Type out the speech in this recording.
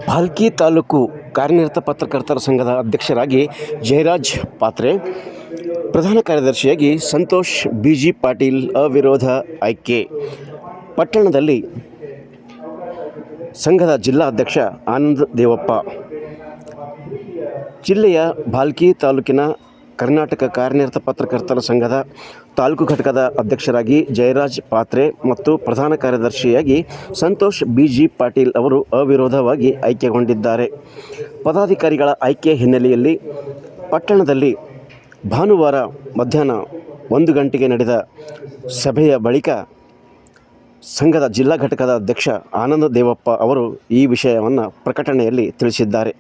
ಭಾಲ್ಕಿ ತಾಲೂಕು ಕಾರ್ಯನಿರತ ಪತ್ರಕರ್ತರ ಸಂಘದ ಅಧ್ಯಕ್ಷರಾಗಿ ಜಯರಾಜ್ ಪಾತ್ರೆ, ಪ್ರಧಾನ ಕಾರ್ಯದರ್ಶಿಯಾಗಿ ಸಂತೋಷ್ ಬಿಜಿ ಪಾಟೀಲ್ ಅವಿರೋಧ ಆಯ್ಕೆ. ಪಟ್ಟಣದಲ್ಲಿ ಸಂಘದ ಜಿಲ್ಲಾ ಅಧ್ಯಕ್ಷ ಆನಂದ್ ದೇವಪ್ಪ, ಜಿಲ್ಲೆಯ ಭಾಲ್ಕಿ ತಾಲೂಕಿನ ಕರ್ನಾಟಕ ಕಾರ್ಯನಿರತ ಪತ್ರಕರ್ತರ ಸಂಘದ ತಾಲೂಕು ಘಟಕದ ಅಧ್ಯಕ್ಷರಾಗಿ ಜಯರಾಜ್ ಪಾತ್ರೆ ಮತ್ತು ಪ್ರಧಾನ ಕಾರ್ಯದರ್ಶಿಯಾಗಿ ಸಂತೋಷ್ ಬಿಜಿ ಪಾಟೀಲ್ ಅವರು ಅವಿರೋಧವಾಗಿ ಆಯ್ಕೆಗೊಂಡಿದ್ದಾರೆ. ಪದಾಧಿಕಾರಿಗಳ ಆಯ್ಕೆ ಹಿನ್ನೆಲೆಯಲ್ಲಿ ಪಟ್ಟಣದಲ್ಲಿ ಭಾನುವಾರ ಮಧ್ಯಾಹ್ನ 1 ಗಂಟೆಗೆ ನಡೆದ ಸಭೆಯ ಬಳಿಕ ಸಂಘದ ಜಿಲ್ಲಾ ಘಟಕದ ಅಧ್ಯಕ್ಷ ಆನಂದ ದೇವಪ್ಪ ಅವರು ಈ ವಿಷಯವನ್ನು ಪ್ರಕಟಣೆಯಲ್ಲಿ ತಿಳಿಸಿದ್ದಾರೆ.